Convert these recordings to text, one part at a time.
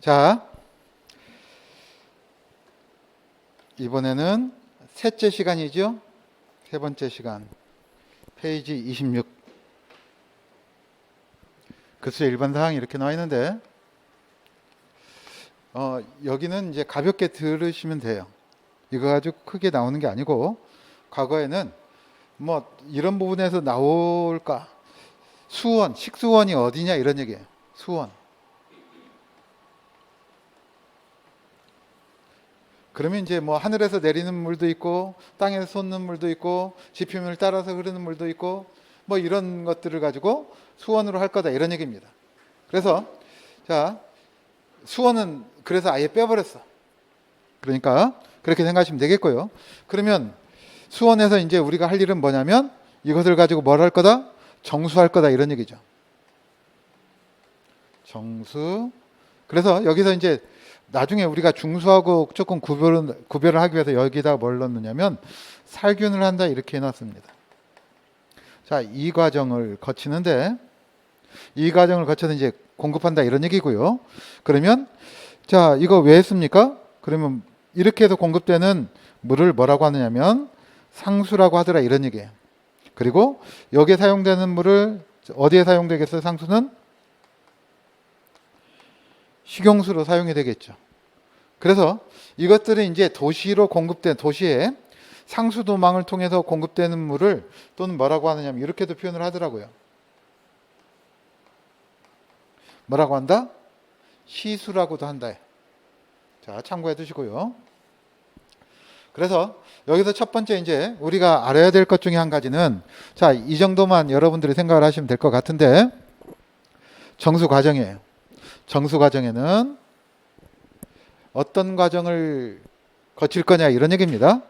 자, 이번에는 셋째 시간이죠. 세 번째 시간. 페이지 26. 글쎄 일반 사항이 이렇게 나와 있는데, 여기는 이제 가볍게 들으시면 돼요. 이거 가지고 크게 나오는 게 아니고, 과거에는 뭐 이런 부분에서 나올까? 수원, 식수원이 어디냐 이런 얘기예요. 수원. 그러면 이제 뭐 하늘에서 내리는 물도 있고 땅에서 솟는 물도 있고 지표면을 따라서 흐르는 물도 있고 뭐 이런 것들을 가지고 수원으로 할 거다 이런 얘기입니다. 그래서 자, 수원은 그래서 아예 빼버렸어. 그러니까 그렇게 생각하시면 되겠고요. 그러면 수원에서 이제 우리가 할 일은 뭐냐면 이것을 가지고 뭘 할 거다? 정수할 거다 이런 얘기죠. 정수. 그래서 여기서 이제 나중에 우리가 중수하고 조금 구별을 하기 위해서 여기다 뭘 넣느냐면 살균을 한다 이렇게 해놨습니다. 자, 이 과정을 거치는데 이 과정을 거쳐서 이제 공급한다 이런 얘기고요. 그러면 자, 이거 왜 했습니까? 그러면 이렇게 해서 공급되는 물을 뭐라고 하느냐면 상수라고 하더라 이런 얘기예요. 그리고 여기에 사용되는 물을 어디에 사용되겠어요? 상수는 식용수로 사용이 되겠죠. 그래서 이것들은 이제 도시로 공급된 도시에 상수도망을 통해서 공급되는 물을 또는 뭐라고 하느냐면 이렇게도 표현을 하더라고요. 뭐라고 한다? 시수라고도 한다. 자, 참고해 두시고요. 그래서 여기서 첫 번째 이제 우리가 알아야 될 것 중에 한 가지는 자, 이 정도만 여러분들이 생각을 하시면 될 것 같은데 정수 과정이에요. 정수 과정에는 어떤 과정을 거칠 거냐 이런 얘기입니다.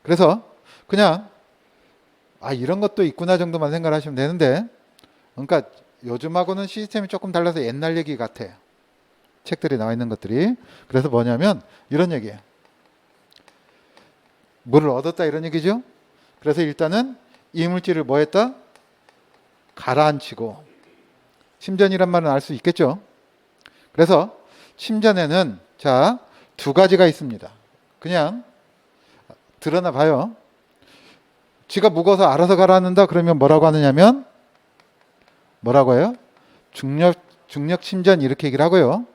그래서 그냥 이런 것도 있구나 정도만 생각을 하시면 되는데 그러니까 요즘하고는 시스템이 조금 달라서 옛날 얘기 같아요. 책들이 나와 있는 것들이. 그래서 뭐냐면 이런 얘기예요. 물을 얻었다 이런 얘기죠. 그래서 일단은 이물질을 뭐 했다? 가라앉히고 침전이란 말은 알 수 있겠죠. 그래서 침전에는 자, 두 가지가 있습니다. 그냥 드러나 봐요. 지가 무거워서 알아서 가라앉는다 그러면 뭐라고 하느냐면 뭐라고 해요? 중력 침전 이렇게 얘기를 하고요.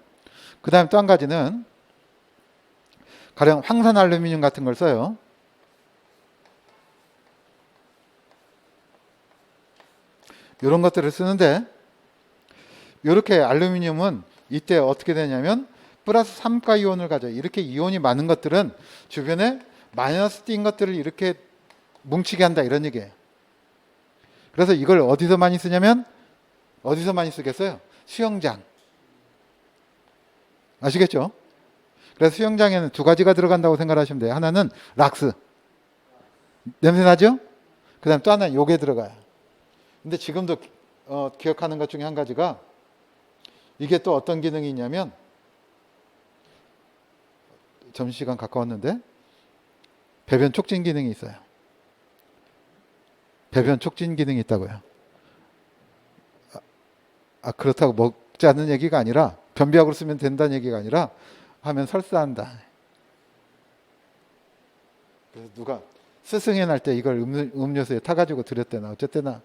그 다음에 또 한 가지는 가령 황산 알루미늄 같은 걸 써요. 이런 것들을 쓰는데 이렇게 알루미늄은 이때 어떻게 되냐면 플러스 3가 이온을 가져요. 이렇게 이온이 많은 것들은 주변에 마이너스 띈 것들을 이렇게 뭉치게 한다 이런 얘기예요. 그래서 이걸 어디서 많이 쓰냐면 어디서 많이 쓰겠어요? 수영장. 아시겠죠? 그래서 수영장에는 두 가지가 들어간다고 생각하시면 돼요. 하나는 락스. 냄새 나죠? 그 다음 또 하나는 요게 들어가요. 근데 지금도 기억하는 것 중에 한 가지가 이게 또 어떤 기능이 있냐면 점심시간 가까웠는데 배변 촉진 기능이 있어요. 배변 촉진 기능이 있다고요. 그렇다고 먹지 않는 얘기가 아니라 변비약으로 쓰면 된다는 얘기가 아니라 하면 설사한다. 그래서 누가 스승의 날 때 이걸 음료수에 타가지고 드렸대나 어쨌대나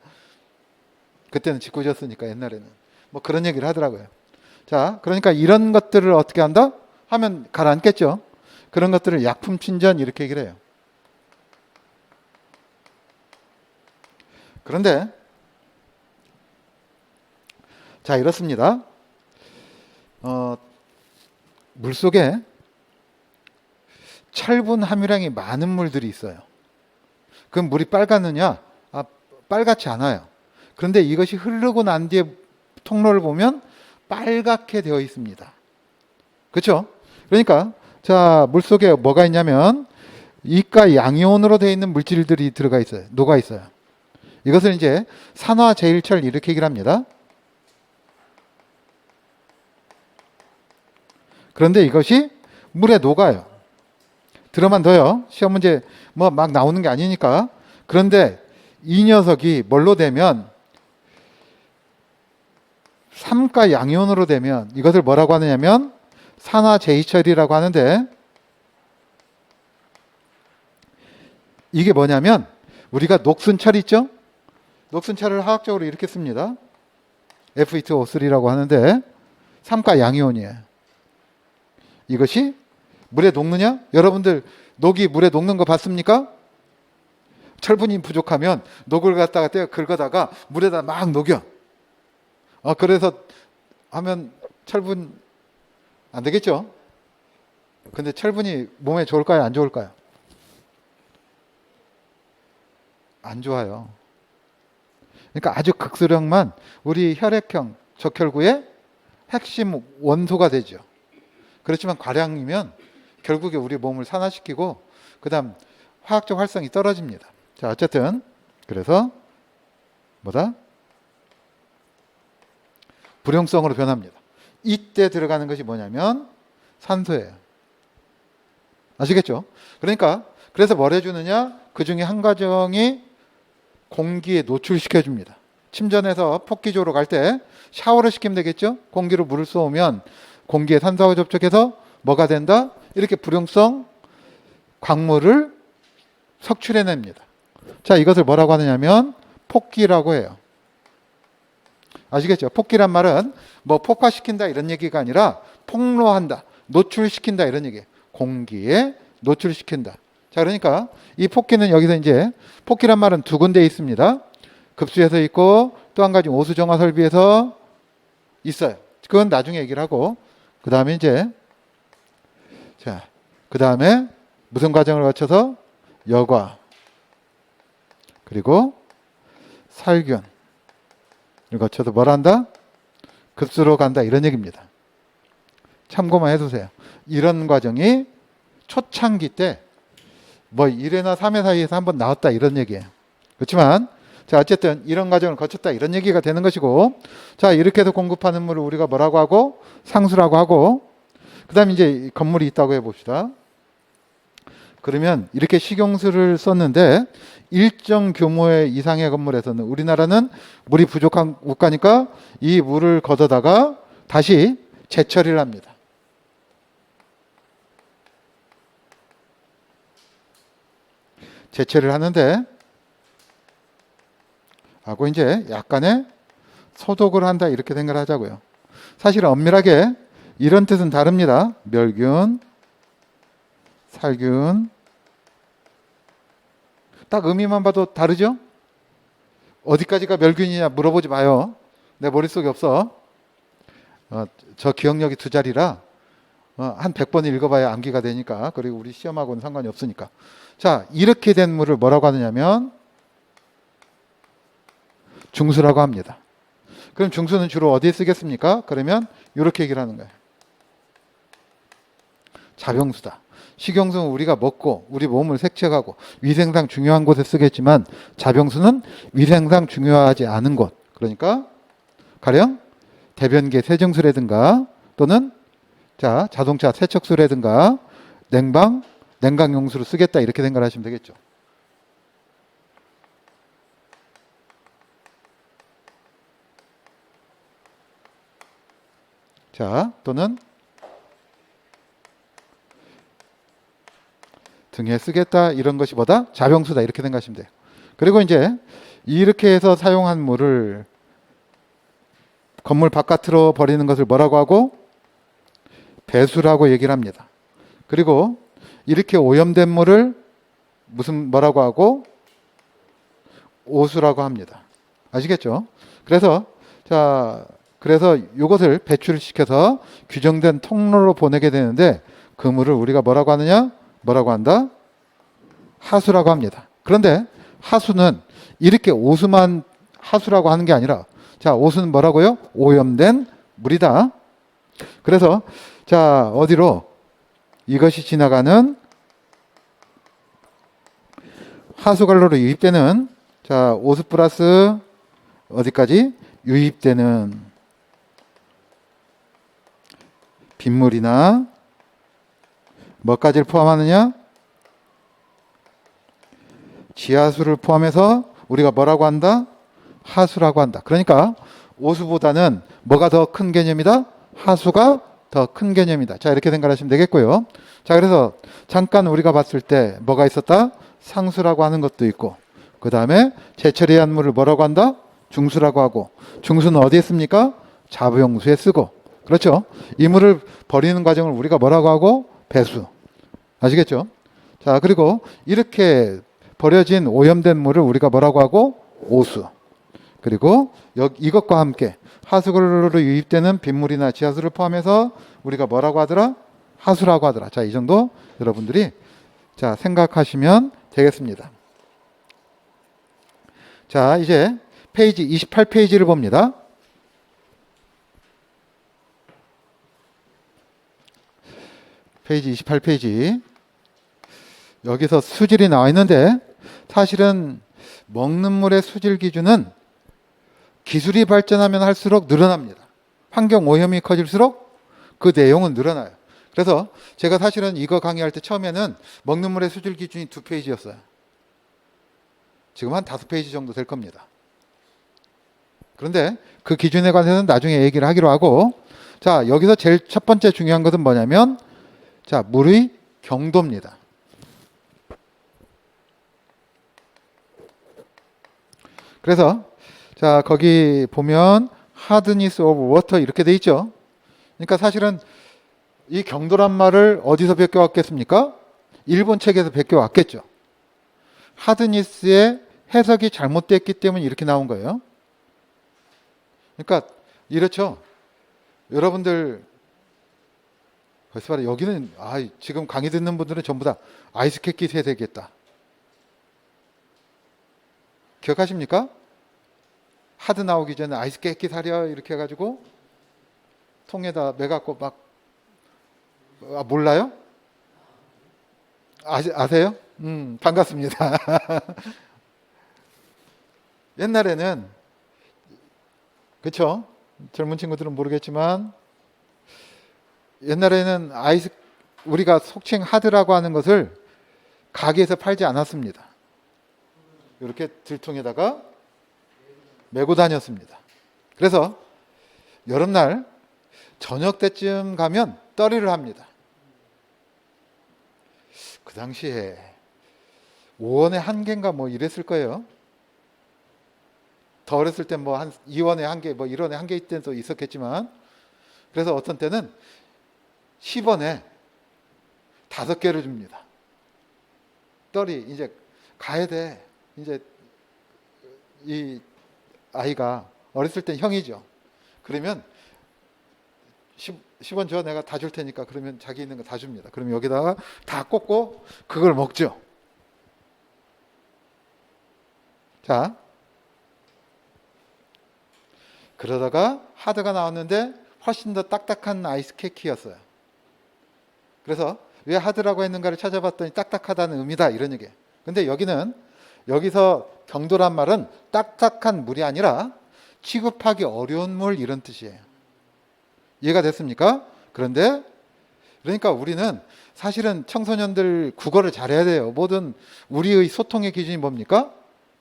그때는 짓궂었으니까 옛날에는 뭐 그런 얘기를 하더라고요. 자, 그러니까 이런 것들을 어떻게 한다? 하면 가라앉겠죠. 그런 것들을 약품 침전 이렇게 얘기를 해요. 그런데 자, 이렇습니다. 물속에 철분 함유량이 많은 물들이 있어요. 그럼 물이 빨갛느냐? 빨갛지 않아요. 그런데 이것이 흐르고 난 뒤에 통로를 보면 빨갛게 되어 있습니다. 그렇죠? 그러니까 자, 물속에 뭐가 있냐면 이가 양이온으로 되어 있는 물질들이 들어가 있어요. 녹아 있어요. 이것을 이제 산화제일철 이렇게 얘기를 합니다. 그런데 이것이 물에 녹아요. 들어만 둬요. 시험 문제 뭐 막 나오는 게 아니니까. 그런데 이 녀석이 뭘로 되면 3가 양이온으로 되면 이것을 뭐라고 하느냐면 산화 제이철이라고 하는데 이게 뭐냐면 우리가 녹슨철 있죠? 녹슨철을 화학적으로 이렇게 씁니다. Fe2O3라고 하는데 삼가 양이온이에요. 이것이 물에 녹느냐? 여러분들 녹이 물에 녹는 거 봤습니까? 철분이 부족하면 녹을 갖다가 긁어다가 물에다 막 녹여. 그래서 하면 철분 안 되겠죠? 근데 철분이 몸에 좋을까요? 안 좋을까요? 안 좋아요. 그러니까 아주 극소량만 우리 혈액형 적혈구의 핵심 원소가 되죠. 그렇지만 과량이면 결국에 우리 몸을 산화시키고 그 다음 화학적 활성이 떨어집니다. 자, 어쨌든 그래서 뭐다? 불용성으로 변합니다. 이때 들어가는 것이 뭐냐면 산소예요. 아시겠죠? 그러니까 그래서 뭘 해주느냐? 그 중에 한 과정이 공기에 노출시켜줍니다. 침전에서 폭기조로 갈 때 샤워를 시키면 되겠죠? 공기로 물을 쏘면 공기에 산소와 접촉해서 뭐가 된다? 이렇게 불용성 광물을 석출해냅니다. 자, 이것을 뭐라고 하느냐면 폭기라고 해요. 아시겠죠? 폭기란 말은 뭐 폭파시킨다 이런 얘기가 아니라 폭로한다, 노출시킨다 이런 얘기예요. 공기에 노출시킨다. 자, 그러니까 이 폭기는 여기서 이제 폭기란 말은 두 군데 있습니다. 급수에서 있고 또 한 가지 오수 정화 설비에서 있어요. 그건 나중에 얘기를 하고 그 다음에 이제 자, 그 다음에 무슨 과정을 거쳐서 여과 그리고 살균을 거쳐서 뭘 한다? 급수로 간다 이런 얘기입니다. 참고만 해두세요. 이런 과정이 초창기 때 뭐 1회나 3회 사이에서 한번 나왔다 이런 얘기예요. 그렇지만 자, 어쨌든 이런 과정을 거쳤다 이런 얘기가 되는 것이고, 자, 이렇게 해서 공급하는 물을 우리가 뭐라고 하고 상수라고 하고, 그 다음에 이제 건물이 있다고 해봅시다. 그러면 이렇게 식용수를 썼는데 일정 규모의 이상의 건물에서는 우리나라는 물이 부족한 국가니까 이 물을 걷어다가 다시 재처리를 합니다. 재처리를 하는데 하고 이제 약간의 소독을 한다 이렇게 생각을 하자고요. 사실은 엄밀하게 이런 뜻은 다릅니다. 멸균, 살균. 딱 의미만 봐도 다르죠? 어디까지가 멸균이냐 물어보지 마요. 내 머릿속에 없어. 저 기억력이 두 자리라 한 100번 읽어봐야 암기가 되니까. 그리고 우리 시험하고는 상관이 없으니까. 자, 이렇게 된 물을 뭐라고 하느냐면 중수라고 합니다. 그럼 중수는 주로 어디에 쓰겠습니까? 그러면 이렇게 얘기를 하는 거예요. 자병수다. 식용수는 우리가 먹고 우리 몸을 색채하고 위생상 중요한 곳에 쓰겠지만 자병수는 위생상 중요하지 않은 곳. 그러니까 가령 대변계 세정수라든가 또는 자, 자동차 세척수라든가 냉각용수로 쓰겠다 이렇게 생각을 하시면 되겠죠. 자, 또는 등에 쓰겠다 이런 것이 뭐다? 자병수다 이렇게 생각하시면 돼요. 그리고 이제 이렇게 해서 사용한 물을 건물 바깥으로 버리는 것을 뭐라고 하고? 배수라고 얘기를 합니다. 그리고 이렇게 오염된 물을 뭐라고 하고? 오수라고 합니다. 아시겠죠? 그래서 이것을 배출시켜서 규정된 통로로 보내게 되는데 그 물을 우리가 뭐라고 하느냐? 뭐라고 한다? 하수라고 합니다. 그런데 하수는 이렇게 오수만 하수라고 하는 게 아니라 자, 오수는 뭐라고요? 오염된 물이다. 그래서 자, 어디로? 이것이 지나가는 하수관로로 유입되는 자, 오수 플러스 어디까지? 유입되는 빗물이나 뭐까지를 포함하느냐? 지하수를 포함해서 우리가 뭐라고 한다? 하수라고 한다. 그러니까 오수보다는 뭐가 더 큰 개념이다? 하수가 더 큰 개념이다. 자, 이렇게 생각하시면 되겠고요. 자, 그래서 잠깐 우리가 봤을 때 뭐가 있었다? 상수라고 하는 것도 있고, 그 다음에 재처리한 물을 뭐라고 한다? 중수라고 하고, 중수는 어디에 씁니까? 자부용수에 쓰고, 그렇죠? 이 물을 버리는 과정을 우리가 뭐라고 하고? 배수. 아시겠죠? 자, 그리고 이렇게 버려진 오염된 물을 우리가 뭐라고 하고? 오수. 그리고 이것과 함께 하수구로 유입되는 빗물이나 지하수를 포함해서 우리가 뭐라고 하더라? 하수라고 하더라. 자, 이 정도 여러분들이 자, 생각하시면 되겠습니다. 자, 이제 페이지 28페이지를 봅니다. 페이지 28페이지. 여기서 수질이 나와 있는데 사실은 먹는 물의 수질 기준은 기술이 발전하면 할수록 늘어납니다. 환경 오염이 커질수록 그 내용은 늘어나요. 그래서 제가 사실은 이거 강의할 때 처음에는 먹는 물의 수질 기준이 2페이지였어요. 지금 한 5페이지 정도 될 겁니다. 그런데 그 기준에 관해서는 나중에 얘기를 하기로 하고, 자, 여기서 제일 첫 번째 중요한 것은 뭐냐면, 자, 물의 경도입니다. 그래서 자, 거기 보면 hardness of water 이렇게 돼 있죠. 그러니까 사실은 이 경도란 말을 어디서 베껴왔겠습니까? 일본 책에서 베껴왔겠죠. hardness의 해석이 잘못됐기 때문에 이렇게 나온 거예요. 그러니까 이렇죠. 여러분들 벌써 말해 여기는 지금 강의 듣는 분들은 전부 다 아이스케키 세대겠다. 기억하십니까? 하드 나오기 전에 아이스 깨끼 사려 이렇게 해가지고 통에다 매갖고 막 몰라요? 아세요? 반갑습니다. 옛날에는 그쵸? 젊은 친구들은 모르겠지만 옛날에는 우리가 속칭 하드라고 하는 것을 가게에서 팔지 않았습니다. 이렇게 들통에다가 메고 다녔습니다. 그래서 여름날 저녁 때쯤 가면 떨이를 합니다. 그 당시에 5원에 한 개인가 뭐 이랬을 거예요. 더 어렸을 땐 뭐 한 2원에 한 개, 뭐 1원에 한 개 있을 때도 있었겠지만, 그래서 어떤 때는 10원에 5개를 줍니다. 떨이 이제 가야 돼. 이제 이 아이가 어렸을 땐 형이죠. 그러면 10원 줘, 내가 다 줄 테니까. 그러면 자기 있는 거 다 줍니다. 그러면 여기다가 다 꽂고 그걸 먹죠. 자, 그러다가 하드가 나왔는데 훨씬 더 딱딱한 아이스 케이크였어요. 그래서 왜 하드라고 했는가를 찾아봤더니 딱딱하다는 의미다, 이런 얘기예요. 근데 여기서 경도란 말은 딱딱한 물이 아니라 취급하기 어려운 물, 이런 뜻이에요. 이해가 됐습니까? 그러니까 우리는 사실은 청소년들 국어를 잘해야 돼요. 모든 우리의 소통의 기준이 뭡니까?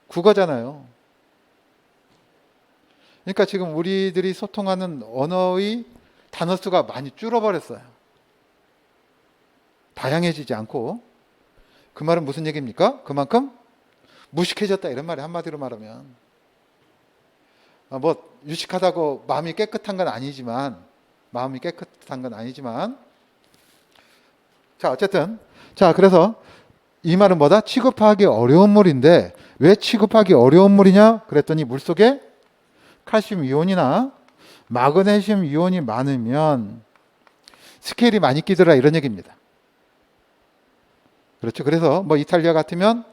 국어잖아요. 그러니까 지금 우리들이 소통하는 언어의 단어 수가 많이 줄어버렸어요. 다양해지지 않고. 그 말은 무슨 얘기입니까? 그만큼 무식해졌다, 이런 말이 한마디로 말하면. 뭐 유식하다고 마음이 깨끗한 건 아니지만 자, 어쨌든 자, 그래서 이 말은 뭐다? 취급하기 어려운 물인데 왜 취급하기 어려운 물이냐? 그랬더니 물속에 칼슘 이온이나 마그네슘 이온이 많으면 스케일이 많이 끼더라, 이런 얘기입니다. 그렇죠. 그래서 뭐 이탈리아 같으면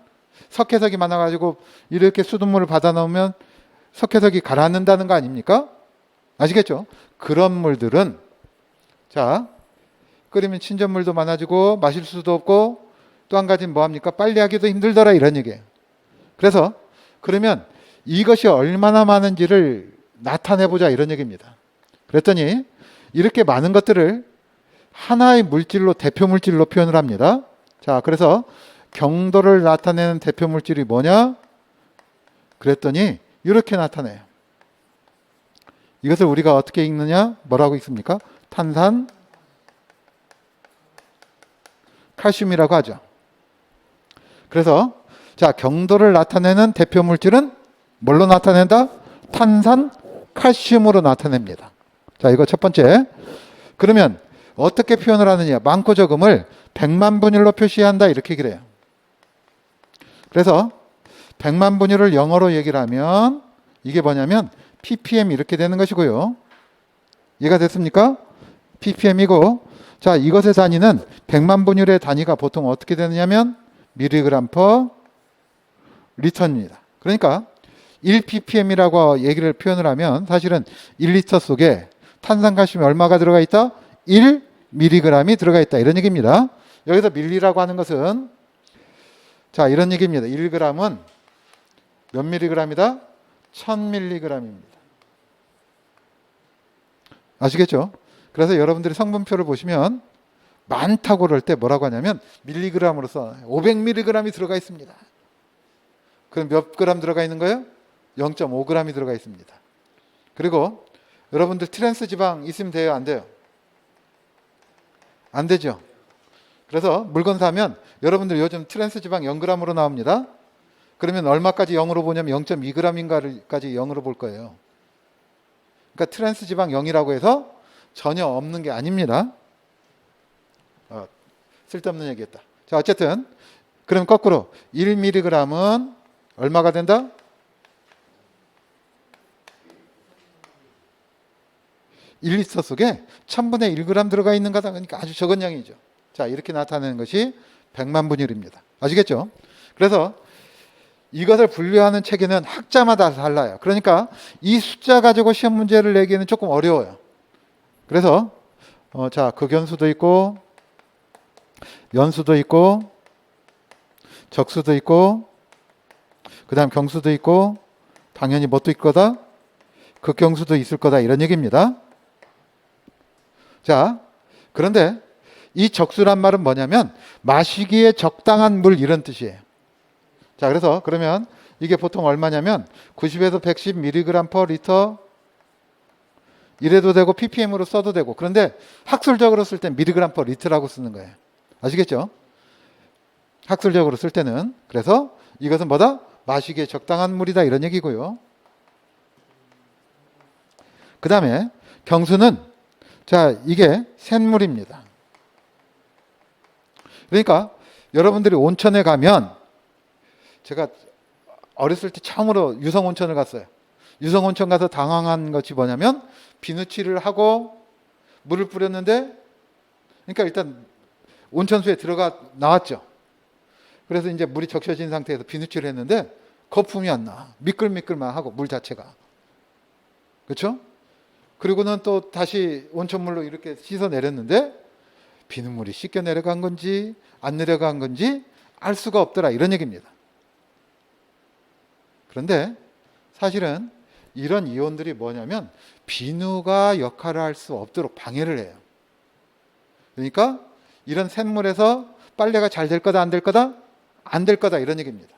석회석이 많아가지고 이렇게 수돗물을 받아 넣으면 석회석이 가라앉는다는 거 아닙니까? 아시겠죠? 그런 물들은 자, 끓이면 친전물도 많아지고 마실 수도 없고 또 한 가지는 뭐합니까? 빨리하기도 힘들더라, 이런 얘기예요. 그래서 그러면 이것이 얼마나 많은지를 나타내보자, 이런 얘기입니다. 그랬더니 이렇게 많은 것들을 하나의 물질로, 대표 물질로 표현을 합니다. 자, 그래서 경도를 나타내는 대표 물질이 뭐냐? 그랬더니 이렇게 나타내요. 이것을 우리가 어떻게 읽느냐? 뭐라고 읽습니까? 탄산 칼슘이라고 하죠. 그래서 자, 경도를 나타내는 대표 물질은 뭘로 나타낸다? 탄산 칼슘으로 나타냅니다. 자, 이거 첫 번째. 그러면 어떻게 표현을 하느냐? 많고 적음을 100만 분율로 표시한다 이렇게 그래요. 그래서 100만 분율을 영어로 얘기를 하면 이게 뭐냐면 ppm 이렇게 되는 것이고요. 이해가 됐습니까? ppm이고, 자, 이것의 단위는 100만 분율의 단위가 보통 어떻게 되느냐면 밀리그램 퍼 리터입니다. 그러니까 1ppm이라고 얘기를 표현을 하면 사실은 1리터 속에 탄산칼슘이 얼마가 들어가 있다? 1mg이 들어가 있다. 이런 얘기입니다. 여기서 밀리라고 하는 것은 자, 이런 얘기입니다. 1g은 몇 mg이다? 1000mg입니다. 아시겠죠? 그래서 여러분들이 성분표를 보시면 많다고 그럴 때 뭐라고 하냐면 밀리그램으로 써. 500mg이 들어가 있습니다. 그럼 몇 그램 들어가 있는 거예요? 0.5g이 들어가 있습니다. 그리고 여러분들 트랜스 지방 있으면 돼요? 안 돼요? 안 되죠? 그래서 물건 사면 여러분들 요즘 트랜스 지방 0g으로 나옵니다. 그러면 얼마까지 0으로 보냐면 0.2g인가까지 0으로 볼 거예요. 그러니까 트랜스 지방 0이라고 해서 전혀 없는 게 아닙니다. 쓸데없는 얘기했다. 자, 어쨌든 그럼 거꾸로 1mg은 얼마가 된다? 1리터 속에 1000분의 1g 들어가 있는 거다. 그러니까 아주 적은 양이죠. 자, 이렇게 나타내는 것이 100만 분율입니다. 아시겠죠? 그래서 이것을 분류하는 체계는 학자마다 달라요. 그러니까 이 숫자 가지고 시험 문제를 내기에는 조금 어려워요. 그래서 자, 극연수도 있고 연수도 있고 적수도 있고 그 다음 경수도 있고 당연히 뭣도 있을 거다? 극경수도 있을 거다. 이런 얘기입니다. 자, 그런데 이 적수란 말은 뭐냐면 마시기에 적당한 물 이런 뜻이에요. 자, 그래서 그러면 이게 보통 얼마냐면 90에서 110mg per 리터 이래도 되고 ppm으로 써도 되고, 그런데 학술적으로 쓸 땐 mg per litra라고 쓰는 거예요. 아시겠죠? 학술적으로 쓸 때는. 그래서 이것은 뭐다? 마시기에 적당한 물이다 이런 얘기고요. 그 다음에 경수는 자, 이게 샘물입니다. 그러니까 여러분들이 온천에 가면, 제가 어렸을 때 처음으로 유성온천을 갔어요. 유성온천 가서 당황한 것이 뭐냐면 비누칠을 하고 물을 뿌렸는데, 그러니까 일단 온천수에 들어가 나왔죠. 그래서 이제 물이 적셔진 상태에서 비누칠을 했는데 거품이 안 나. 미끌미끌만 하고 물 자체가. 그렇죠? 그리고는 또 다시 온천물로 이렇게 씻어 내렸는데 비눗물이 씻겨 내려간 건지 안 내려간 건지 알 수가 없더라 이런 얘기입니다. 그런데 사실은 이런 이온들이 뭐냐면 비누가 역할을 할 수 없도록 방해를 해요. 그러니까 이런 샘물에서 빨래가 잘 될 거다 안 될 거다? 안 될 거다 이런 얘기입니다.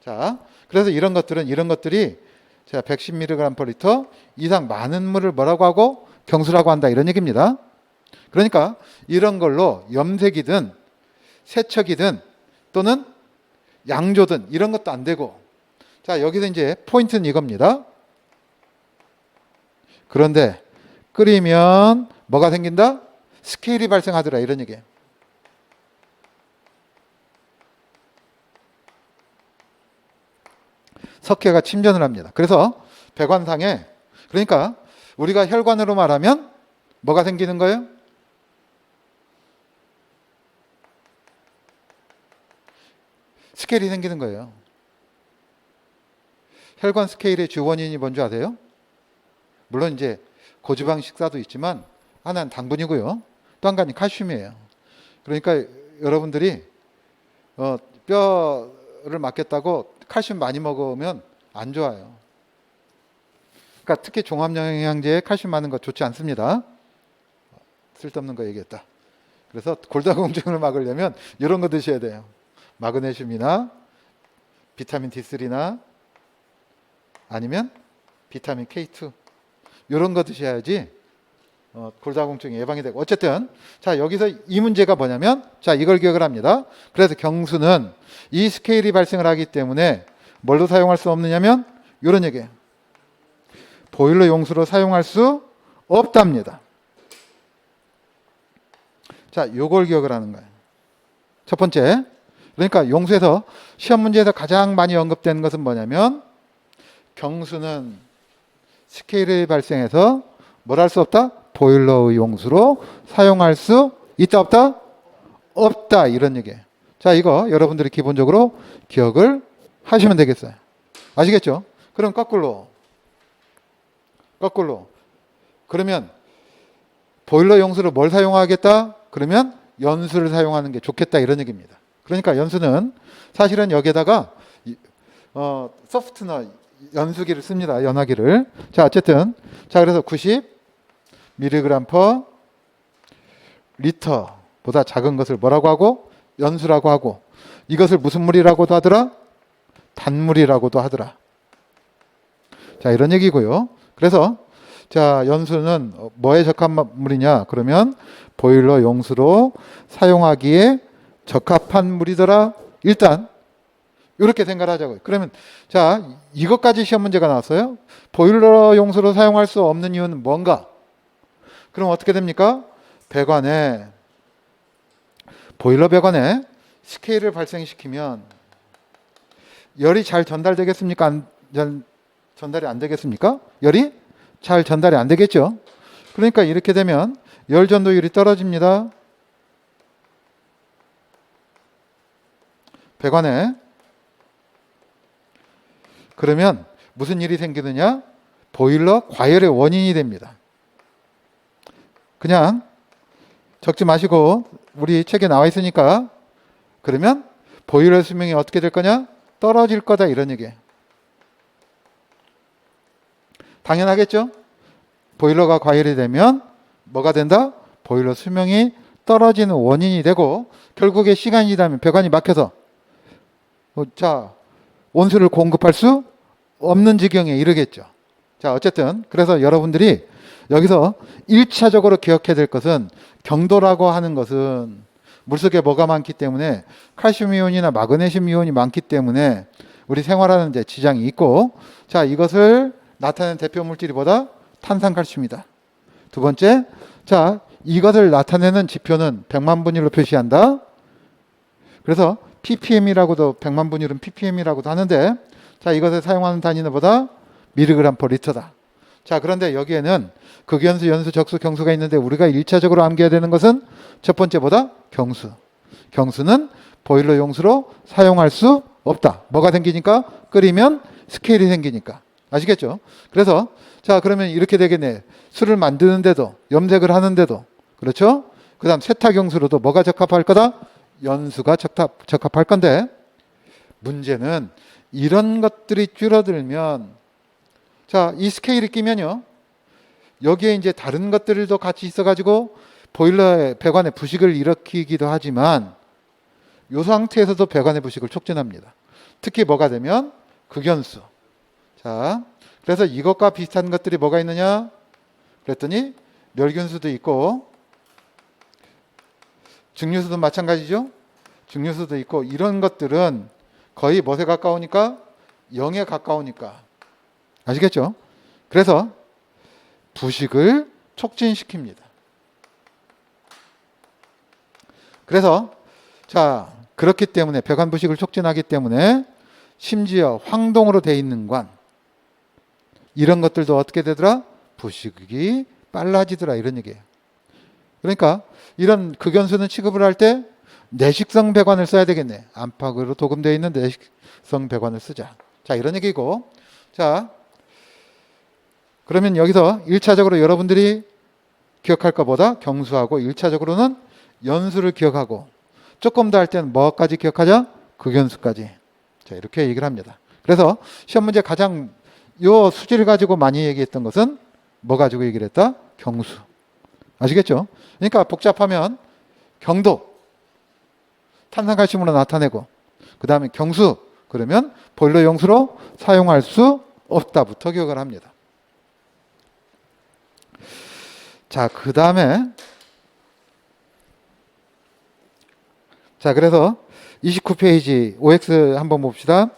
자, 그래서 이런 것들이 자, 110mg per 리터 이상 많은 물을 뭐라고 하고? 경수라고 한다 이런 얘기입니다. 그러니까 이런 걸로 염색이든 세척이든 또는 양조든 이런 것도 안 되고, 자, 여기서 이제 포인트는 이겁니다. 그런데 끓이면 뭐가 생긴다? 스케일이 발생하더라 이런 얘기예요. 석회가 침전을 합니다. 그래서 배관상에, 그러니까 우리가 혈관으로 말하면 뭐가 생기는 거예요? 스케일이 생기는 거예요. 혈관 스케일의 주원인이 뭔지 아세요? 물론 이제 고지방 식사도 있지만 하나는 당분이고요. 또 한 가지는 칼슘이에요. 그러니까 여러분들이 뼈를 맞겠다고 칼슘 많이 먹으면 안 좋아요. 그러니까 특히 종합영양제에 칼슘 많은 거 좋지 않습니다. 쓸데없는 거 얘기했다. 그래서 골다공증을 막으려면 이런 거 드셔야 돼요. 마그네슘이나 비타민 D3나 아니면 비타민 K2 이런 거 드셔야지 골다공증이 예방이 되고. 어쨌든 자, 여기서 이 문제가 뭐냐면, 자, 이걸 기억을 합니다. 그래서 경수는 이 스케일이 발생을 하기 때문에 뭘로 사용할 수 없느냐면 이런 얘기예요. 보일러 용수로 사용할 수 없답니다. 자, 요걸 기억을 하는 거예요. 첫 번째, 그러니까 용수에서 시험 문제에서 가장 많이 언급되는 것은 뭐냐면, 경수는 스케일이 발생해서 뭘 할 수 없다? 보일러 용수로 사용할 수 있다 없다? 없다, 이런 얘기예요. 자, 이거 여러분들이 기본적으로 기억을 하시면 되겠어요. 아시겠죠? 그럼 거꾸로 그러면 보일러 용수로 뭘 사용하겠다? 그러면 연수를 사용하는 게 좋겠다, 이런 얘기입니다. 그러니까 연수는 사실은 여기에다가 소프트너 연수기를 씁니다. 연화기를. 자, 어쨌든 자, 그래서 90mg per 리터보다 작은 것을 뭐라고 하고? 연수라고 하고, 이것을 무슨 물이라고도 하더라? 단물이라고도 하더라. 자, 이런 얘기고요. 그래서 자, 연수는 뭐에 적합한 물이냐? 그러면 보일러 용수로 사용하기에 적합한 물이더라. 일단 이렇게 생각을 하자고요. 그러면 자, 이것까지 시험 문제가 나왔어요. 보일러 용수로 사용할 수 없는 이유는 뭔가? 그럼 어떻게 됩니까? 보일러 배관에 스케일을 발생시키면 열이 잘 전달되겠습니까? 전달이 안 되겠습니까? 열이 잘 전달이 안 되겠죠. 그러니까 이렇게 되면 열 전도율이 떨어집니다. 배관에. 그러면 무슨 일이 생기느냐? 보일러 과열의 원인이 됩니다. 그냥 적지 마시고 우리 책에 나와 있으니까, 그러면 보일러 수명이 어떻게 될 거냐? 떨어질 거다, 이런 얘기예요. 당연하겠죠? 보일러가 과열이 되면 뭐가 된다? 보일러 수명이 떨어지는 원인이 되고, 결국에 시간이 지나면 배관이 막혀서 자, 온수를 공급할 수 없는 지경에 이르겠죠. 자, 어쨌든 그래서 여러분들이 여기서 1차적으로 기억해야 될 것은, 경도라고 하는 것은 물속에 뭐가 많기 때문에, 칼슘 이온이나 마그네슘 이온이 많기 때문에 우리 생활하는 데 지장이 있고, 자, 이것을 나타내는 대표 물질이 뭐다? 탄산칼슘이다. 두 번째, 자, 이것을 나타내는 지표는 100만 분율로 표시한다. 그래서 ppm이라고도, 100만 분율은 ppm이라고도 하는데, 자, 이것을 사용하는 단위는 뭐다? 미리그램 퍼 리터다. 자, 그런데 여기에는 극연수, 연수, 적수, 경수가 있는데, 우리가 1차적으로 암기해야 되는 것은 첫 번째 뭐다? 경수. 경수는 보일러 용수로 사용할 수 없다. 뭐가 생기니까? 끓이면 스케일이 생기니까. 아시겠죠? 그래서 자, 그러면 이렇게 되겠네. 술을 만드는데도, 염색을 하는데도, 그렇죠? 그 다음 세탁용수로도 뭐가 적합할 거다? 연수가 적합할 건데, 문제는 이런 것들이 줄어들면, 자, 이 스케일이 끼면요, 여기에 이제 다른 것들도 같이 있어가지고 보일러의 배관의 부식을 일으키기도 하지만, 이 상태에서도 배관의 부식을 촉진합니다. 특히 뭐가 되면 극연수. 자, 그래서 이것과 비슷한 것들이 뭐가 있느냐? 그랬더니 멸균수도 있고, 증류수도 마찬가지죠. 증류수도 있고, 이런 것들은 거의 뭐에 가까우니까? 0에 가까우니까. 아시겠죠? 그래서 부식을 촉진시킵니다. 그래서 자, 그렇기 때문에 배관 부식을 촉진하기 때문에 심지어 황동으로 돼 있는 관, 이런 것들도 어떻게 되더라? 부식이 빨라지더라, 이런 얘기예요. 그러니까 이런 극연수는 취급을 할 때 내식성 배관을 써야 되겠네. 안팎으로 도금되어 있는 내식성 배관을 쓰자. 자, 이런 얘기고, 자, 그러면 여기서 1차적으로 여러분들이 기억할 것보다 경수하고 1차적으로는 연수를 기억하고, 조금 더 할 때는 뭐까지 기억하자? 극연수까지. 자, 이렇게 얘기를 합니다. 그래서 시험 문제 가장 요 수지를 가지고 많이 얘기했던 것은 뭐 가지고 얘기를 했다? 경수. 아시겠죠? 그러니까 복잡하면 경도, 탄산칼슘으로 나타내고, 그 다음에 경수, 그러면 보일러 용수로 사용할 수 없다부터 기억을 합니다. 자, 그 다음에 자, 그래서 29페이지 OX 한번 봅시다.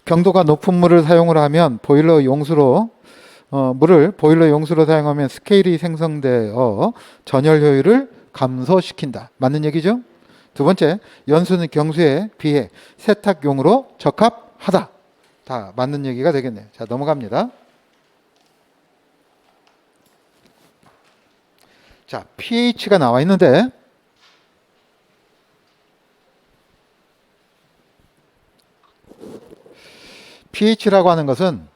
경도가 높은 물을 사용을 하면 보일러 용수로 물을 보일러 용수로 사용하면 스케일이 생성되어 전열 효율을 감소시킨다. 맞는 얘기죠? 두 번째, 연수는 경수에 비해 세탁용으로 적합하다. 다 맞는 얘기가 되겠네요. 자, 넘어갑니다. 자, pH가 나와 있는데 pH라고 하는 것은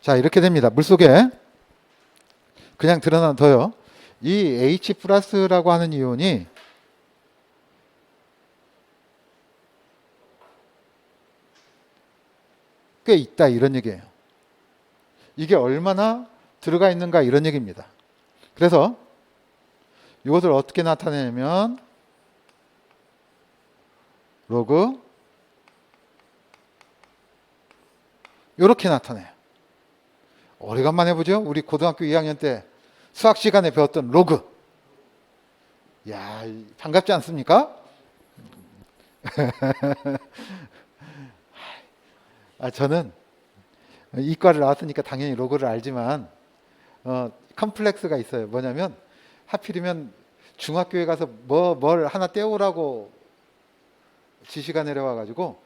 자, 이렇게 됩니다. 물속에 그냥 드러나둬요. 이 H 플러스라고 하는 이온이 꽤 있다 이런 얘기예요. 이게 얼마나 들어가 있는가 이런 얘기입니다. 그래서 이것을 어떻게 나타내냐면 로그 이렇게 나타내요. 오래간만에 보죠? 우리 고등학교 2학년 때 수학 시간에 배웠던 로그. 야, 반갑지 않습니까? 저는 이과를 나왔으니까 당연히 로그를 알지만 컴플렉스가 있어요. 뭐냐면 하필이면 중학교에 가서 뭘 하나 떼오라고 지시가 내려와가지고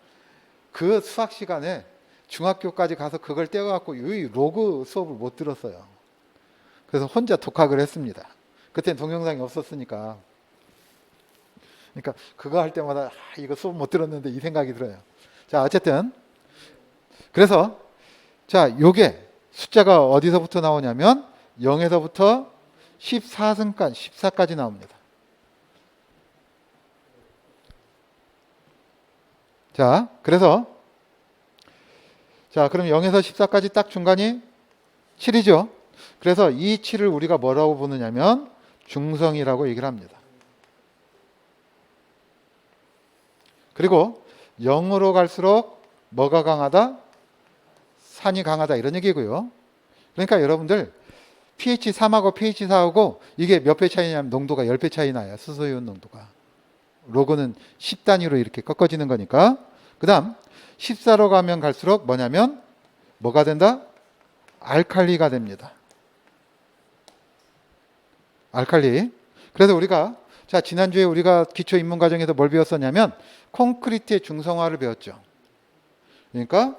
그 수학 시간에 중학교까지 가서 그걸 떼어갖고 이 로그 수업을 못 들었어요. 그래서 혼자 독학을 했습니다. 그때는 동영상이 없었으니까. 그러니까 그거 할 때마다 이거 수업 못 들었는데 이 생각이 들어요. 자, 어쨌든 그래서 자, 요게 숫자가 어디서부터 나오냐면 0에서부터 14까지 나옵니다. 자, 그래서 자, 그럼 0에서 14까지 딱 중간이 7이죠. 그래서 이 7을 우리가 뭐라고 부르냐면 중성이라고 얘기를 합니다. 그리고 0으로 갈수록 뭐가 강하다? 산이 강하다 이런 얘기고요. 그러니까 여러분들 pH 3하고 pH 4하고 이게 몇 배 차이냐면 농도가 10배 차이 나요. 수소이온 농도가. 로그는 10단위로 이렇게 꺾어지는 거니까. 그 다음 14로 가면 갈수록 뭐냐면 뭐가 된다? 알칼리가 됩니다. 알칼리. 그래서 우리가 자, 지난주에 우리가 기초 입문 과정에서 뭘 배웠었냐면 콘크리트의 중성화를 배웠죠. 그러니까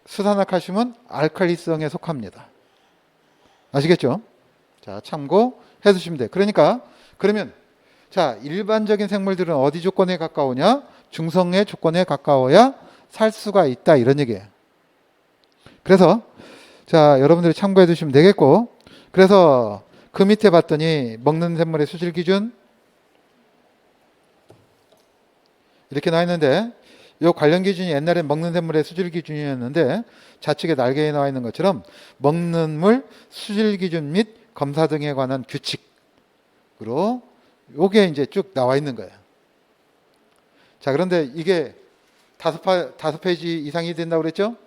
수산화칼슘은 알칼리성에 속합니다. 아시겠죠? 자, 참고해 주시면 돼요. 그러면 자, 일반적인 생물들은 어디 조건에 가까우냐? 중성의 조건에 가까워야 살 수가 있다 이런 얘기예요. 그래서 자, 여러분들이 참고해 주시면 되겠고, 그래서 그 밑에 봤더니 먹는 샘물의 수질 기준 이렇게 나와 있는데 이 관련 기준이 옛날에 먹는 샘물의 수질 기준이었는데 좌측에 날개에 나와 있는 것처럼 먹는 물 수질 기준 및 검사 등에 관한 규칙으로 요게 이제 쭉 나와 있는 거예요. 자, 그런데 이게 5페이지 이상이 된다고 그랬죠?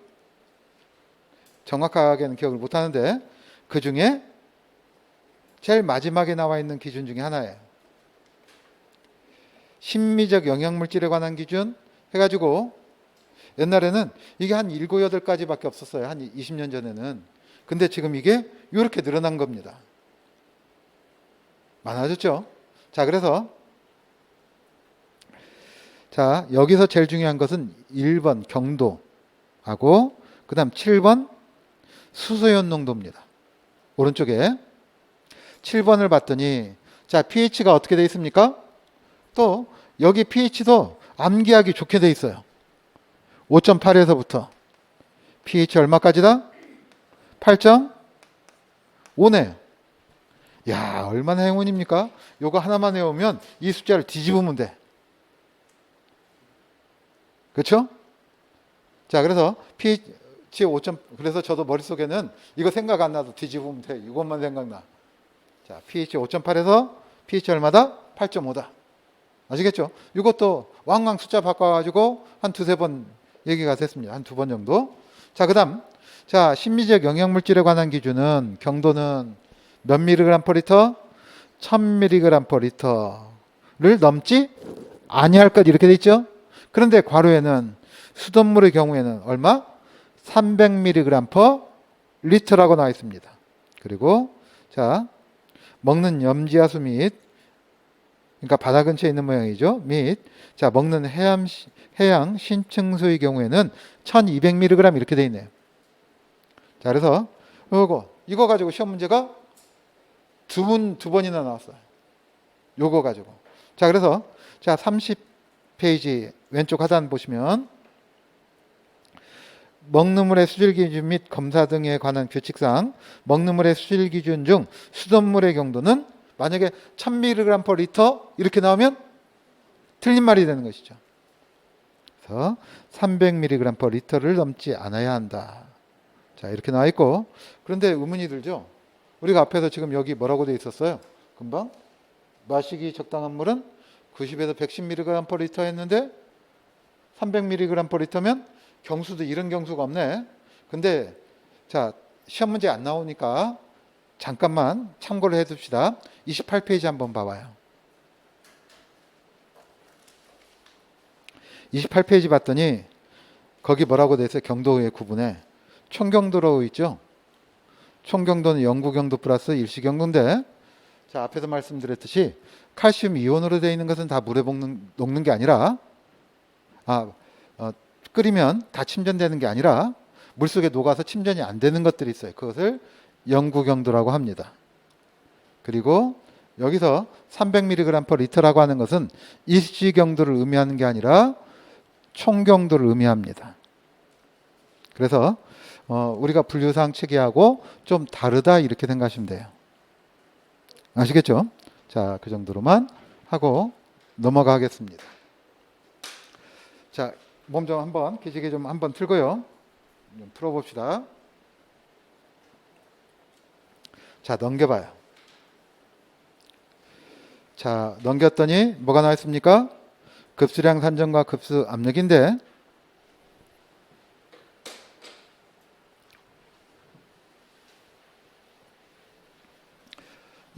정확하게는 기억을 못 하는데 그 중에 제일 마지막에 나와 있는 기준 중에 하나예요. 심미적 영양물질에 관한 기준 해가지고 옛날에는 이게 한 7, 8가지밖에 없었어요. 한 20년 전에는. 근데 지금 이게 이렇게 늘어난 겁니다. 많아졌죠? 자, 그래서 자, 여기서 제일 중요한 것은 1번 경도하고 그 다음 7번 수소이온 농도입니다. 오른쪽에 7번을 봤더니 자, pH가 어떻게 되어 있습니까? 또 여기 pH도 암기하기 좋게 되어 있어요. 5.8에서부터 pH 얼마까지다? 8.5네요. 야, 얼마나 행운입니까? 요거 하나만 외우면 이 숫자를 뒤집으면 돼. 그렇죠? 자, 그래서 pH 5. 그래서 저도 머릿속에는 이거 생각 안 나도 뒤집으면 돼. 이것만 생각나. 자, pH 5.8에서 pH 얼마다? 8.5다. 아시겠죠? 이것도 왕왕 숫자 바꿔가지고 한 두세 번 얘기가 됐습니다. 한 2번 정도. 자, 그 다음 자, 신미적 영양물질에 관한 기준은 경도는 몇 mg per 리터? 1000mg per 리터를 넘지 아니할 것 이렇게 돼 있죠. 그런데 괄호에는 수돗물의 경우에는 얼마? 300mg per 리터라고 나와 있습니다. 그리고 자, 먹는 염지하수 및 그러니까 바다 근처에 있는 모양이죠. 및 자, 먹는 해양 신층수의 경우에는 1200mg 이렇게 돼 있네요. 자, 그래서 이거 가지고 시험 문제가 두 번이나 나왔어요. 요거 가지고. 자, 그래서 자, 30페이지 왼쪽 하단 보시면 먹는 물의 수질 기준 및 검사 등에 관한 규칙상 먹는 물의 수질 기준 중 수돗물의 경도는 만약에 1000mg per 리터 이렇게 나오면 틀린 말이 되는 것이죠. 그래서 300mg per 리터를 넘지 않아야 한다. 자, 이렇게 나와 있고, 그런데 의문이 들죠. 우리가 앞에서 지금 여기 뭐라고 돼 있었어요? 금방 마시기 적당한 물은 90에서 110mg per 리터 했는데 300mg per 리터면 경수도 이런 경수가 없네. 근데 자, 시험 문제 안 나오니까 잠깐만 참고를 해둡시다. 28페이지 한번 봐봐요. 28페이지 봤더니 거기 뭐라고 돼 있어요? 경도의 구분에 총경도로 있죠. 총경도는 영구경도 플러스 일시경도인데, 자, 앞에서 말씀드렸듯이 칼슘 이온으로 되어 있는 것은 다 물에 녹는 게 아니라 끓이면 다 침전되는 게 아니라 물속에 녹아서 침전이 안 되는 것들이 있어요. 그것을 영구경도라고 합니다. 그리고 여기서 300mg per 리터라고 하는 것은 일시경도를 의미하는 게 아니라 총경도를 의미합니다. 그래서 우리가 분류상 체계하고 좀 다르다 이렇게 생각하시면 돼요. 아시겠죠? 자, 그 정도로만 하고 넘어가겠습니다. 자, 몸 좀 한번 기지개 좀 한번 틀고요. 좀 풀어봅시다. 자, 넘겨봐요. 자, 넘겼더니 뭐가 나와 있습니까? 급수량 산정과 급수 압력인데,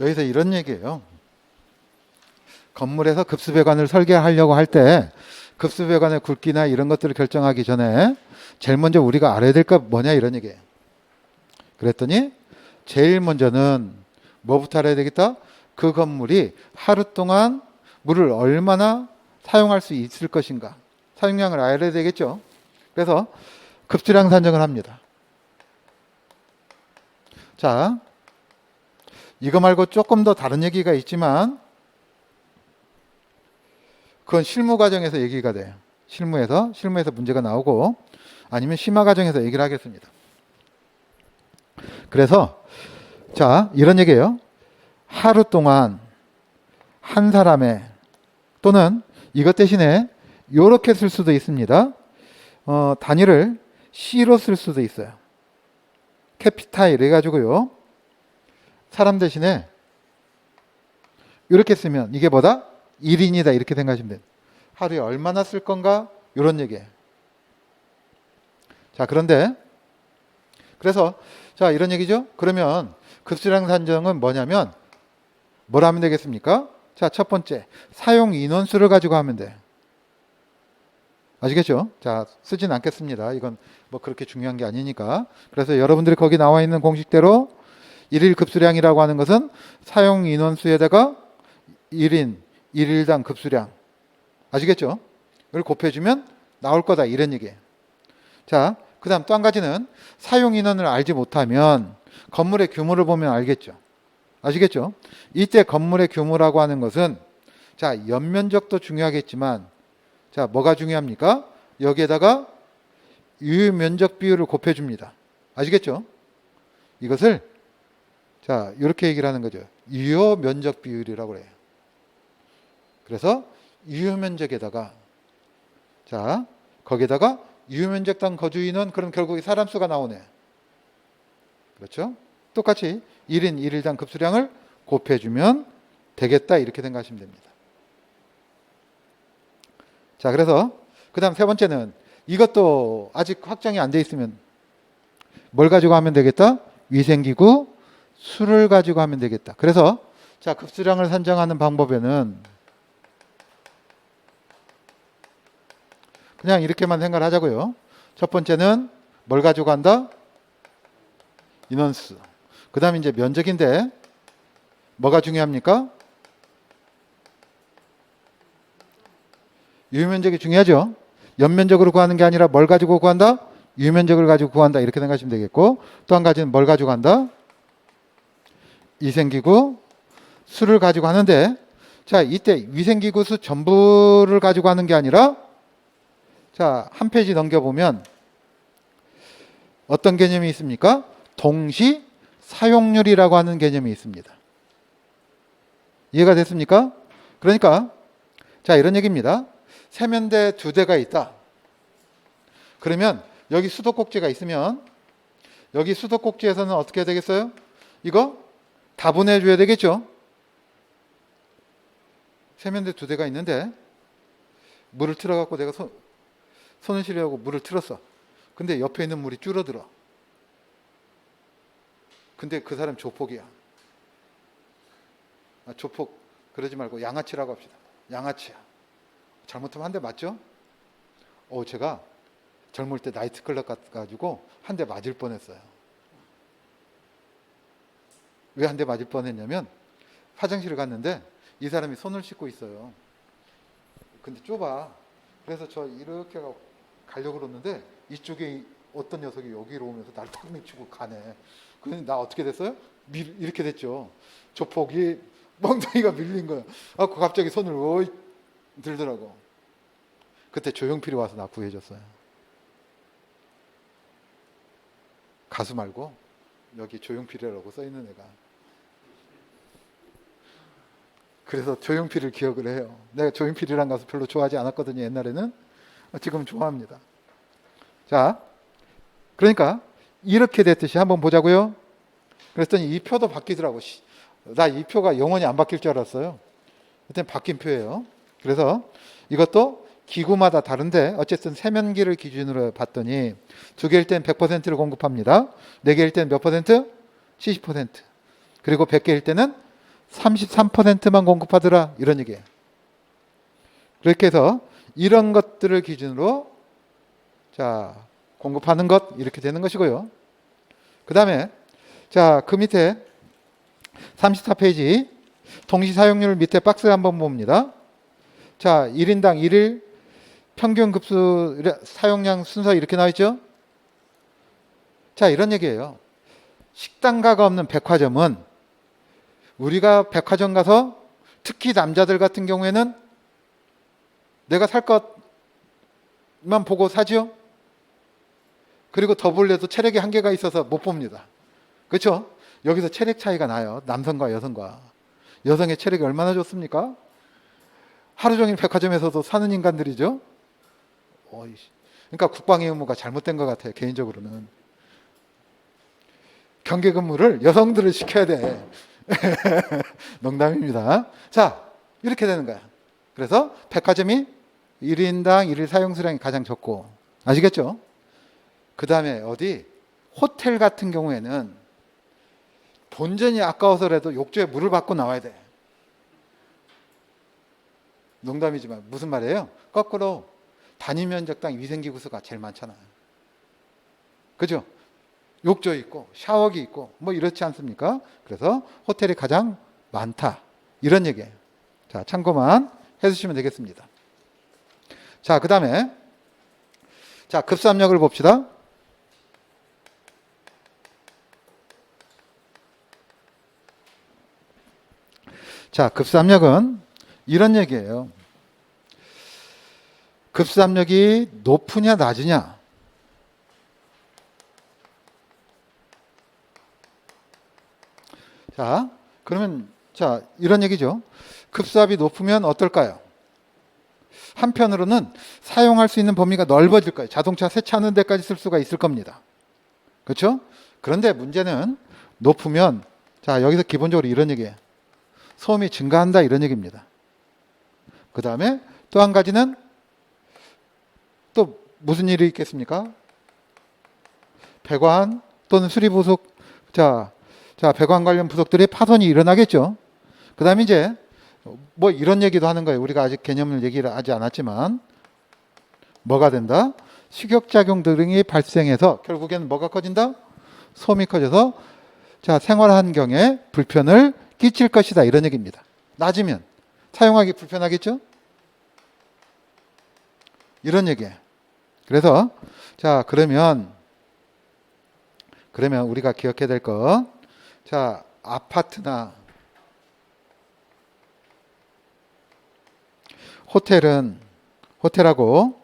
여기서 이런 얘기예요. 건물에서 급수배관을 설계하려고 할 때 급수배관의 굵기나 이런 것들을 결정하기 전에 제일 먼저 우리가 알아야 될 거 뭐냐 이런 얘기예요. 그랬더니 제일 먼저는 뭐부터 알아야 되겠다? 그 건물이 하루 동안 물을 얼마나 사용할 수 있을 것인가. 사용량을 알아야 되겠죠. 그래서 급수량 산정을 합니다. 자, 이거 말고 조금 더 다른 얘기가 있지만 그건 실무 과정에서 얘기가 돼요. 실무에서 문제가 나오고 아니면 심화 과정에서 얘기를 하겠습니다. 그래서 자, 이런 얘기예요. 하루 동안 한 사람의 또는 이것 대신에 이렇게 쓸 수도 있습니다. 단위를 C로 쓸 수도 있어요. 캐피타일 해가지고요. 사람 대신에 이렇게 쓰면 이게 뭐다? 1인이다 이렇게 생각하시면 돼요. 하루에 얼마나 쓸 건가? 이런 얘기예요. 자, 그런데 그래서 자, 이런 얘기죠. 그러면 급수량 산정은 뭐냐면 뭘 하면 되겠습니까? 자, 첫 번째 사용 인원수를 가지고 하면 돼요. 아시겠죠? 자, 쓰진 않겠습니다. 이건 뭐 그렇게 중요한 게 아니니까. 그래서 여러분들이 거기 나와 있는 공식대로 일일 급수량이라고 하는 것은 사용 인원수에다가 1인, 1일당 급수량. 아시겠죠? 이걸 곱해주면 나올 거다. 이런 얘기예요. 자, 그 다음 또 한 가지는 사용 인원을 알지 못하면 건물의 규모를 보면 알겠죠. 아시겠죠? 이때 건물의 규모라고 하는 것은 자, 연면적도 중요하겠지만 자, 뭐가 중요합니까? 여기에다가 유면적 비율을 곱해줍니다. 아시겠죠? 이것을 자, 이렇게 얘기를 하는 거죠. 유효 면적 비율이라고 그래요. 그래서 유효 면적에다가 자, 거기에다가 유효 면적당 거주 인원 그럼 결국 사람 수가 나오네. 그렇죠? 똑같이 1인 1일당 급수량을 곱해주면 되겠다 이렇게 생각하시면 됩니다. 자, 그래서 그 다음 세 번째는 이것도 아직 확정이 안 돼 있으면 뭘 가지고 하면 되겠다? 위생기구 수를 가지고 하면 되겠다. 그래서 자, 급수량을 산정하는 방법에는 그냥 이렇게만 생각을 하자고요. 첫 번째는 뭘 가지고 한다? 인원수. 그 다음에 이제 면적인데 뭐가 중요합니까? 유면적이 중요하죠. 연면적으로 구하는 게 아니라 뭘 가지고 구한다? 유면적을 가지고 구한다. 이렇게 생각하시면 되겠고, 또 한 가지는 뭘 가지고 한다? 위생기구 수를 가지고 하는데, 자, 이때 위생기구 수 전부를 가지고 하는 게 아니라, 자, 한 페이지 넘겨보면 어떤 개념이 있습니까? 동시 사용률이라고 하는 개념이 있습니다. 이해가 됐습니까? 그러니까 자, 이런 얘기입니다. 세면대 2대가 있다. 그러면 여기 수도꼭지가 있으면 여기 수도꼭지에서는 어떻게 해야 되겠어요? 이거 다 보내줘야 되겠죠? 세면대 2대가 있는데 물을 틀어갖고 내가 손을 시려고 물을 틀었어. 근데 옆에 있는 물이 줄어들어. 근데 그 사람 조폭이야. 조폭 그러지 말고 양아치라고 합시다. 양아치야. 잘못하면 한 대 맞죠? 제가 젊을 때 나이트클럽 가가지고 한 대 맞을 뻔했어요. 왜 한 대 맞을 뻔했냐면 화장실을 갔는데 이 사람이 손을 씻고 있어요. 근데 좁아. 그래서 저 이렇게 가려고 그러는데 이쪽에 어떤 녀석이 여기로 오면서 날 탁 밀치고 가네. 그런데 나 어떻게 됐어요? 이렇게 됐죠. 조폭이 멍덩이가 밀린 거야. 갑자기 손을 들더라고. 그때 조용필이 와서 나 구해줬어요. 가수 말고 여기 조용필이라고 써있는 애가. 그래서 조용필을 기억을 해요. 내가 조용필이란 가수 별로 좋아하지 않았거든요. 옛날에는. 지금 좋아합니다. 자, 그러니까 이렇게 됐듯이 한번 보자고요. 그랬더니 이 표도 바뀌더라고. 나 이 표가 영원히 안 바뀔 줄 알았어요. 그때 바뀐 표예요. 그래서 이것도 기구마다 다른데 어쨌든 세면기를 기준으로 봤더니 2개일 땐 100%를 공급합니다. 4개일 땐 몇 퍼센트? 70%. 그리고 100개일 때는 33%만 공급하더라. 이런 얘기예요. 그렇게 해서 이런 것들을 기준으로 자, 공급하는 것 이렇게 되는 것이고요. 그 다음에 자, 그 밑에 34페이지 동시 사용률 밑에 박스 한번 봅니다. 자, 1인당 1일 평균 급수 사용량 순서 이렇게 나와 있죠? 자, 이런 얘기예요. 식당가가 없는 백화점은 우리가 백화점 가서 특히 남자들 같은 경우에는 내가 살 것만 보고 사죠? 그리고 더 볼래도 체력이 한계가 있어서 못 봅니다. 그렇죠? 여기서 체력 차이가 나요. 남성과 여성과. 여성의 체력이 얼마나 좋습니까? 하루 종일 백화점에서도 사는 인간들이죠. 그러니까 국방의 의무가 잘못된 것 같아요. 개인적으로는. 경계 근무를 여성들을 시켜야 돼. 농담입니다. 자, 이렇게 되는 거야. 그래서 백화점이 1인당 1일 사용 수량이 가장 적고, 아시겠죠? 그 다음에 어디 호텔 같은 경우에는 본전이 아까워서라도 욕조에 물을 받고 나와야 돼. 농담이지만 무슨 말이에요? 거꾸로 단위 면적당 위생기구 수가 제일 많잖아요. 그죠? 욕조 있고 샤워기 있고 뭐 이렇지 않습니까? 그래서 호텔이 가장 많다. 이런 얘기예요. 자, 참고만 해주시면 되겠습니다. 자, 그 다음에 자, 급수압력을 봅시다. 자, 급수압력은 이런 얘기예요. 급수압력이 높으냐 낮으냐. 자, 그러면 자, 이런 얘기죠. 급수압이 높으면 어떨까요? 한편으로는 사용할 수 있는 범위가 넓어질 거예요. 자동차 세차하는 데까지 쓸 수가 있을 겁니다. 그렇죠? 그런데 문제는 높으면 자, 여기서 기본적으로 이런 얘기예요. 소음이 증가한다 이런 얘기입니다. 그 다음에 또 한 가지는 또 무슨 일이 있겠습니까? 배관, 또는 수리 부속, 자, 배관 관련 부속들이 파손이 일어나겠죠. 그 다음에 이제 뭐 이런 얘기도 하는 거예요. 우리가 아직 개념을 얘기를 하지 않았지만 뭐가 된다? 식욕작용 등이 발생해서 결국에는 뭐가 커진다? 소음이 커져서 자, 생활 환경에 불편을 끼칠 것이다. 이런 얘기입니다. 낮으면 사용하기 불편하겠죠? 이런 얘기예요. 그래서 자, 그러면 우리가 기억해야 될 거. 자, 아파트나 호텔하고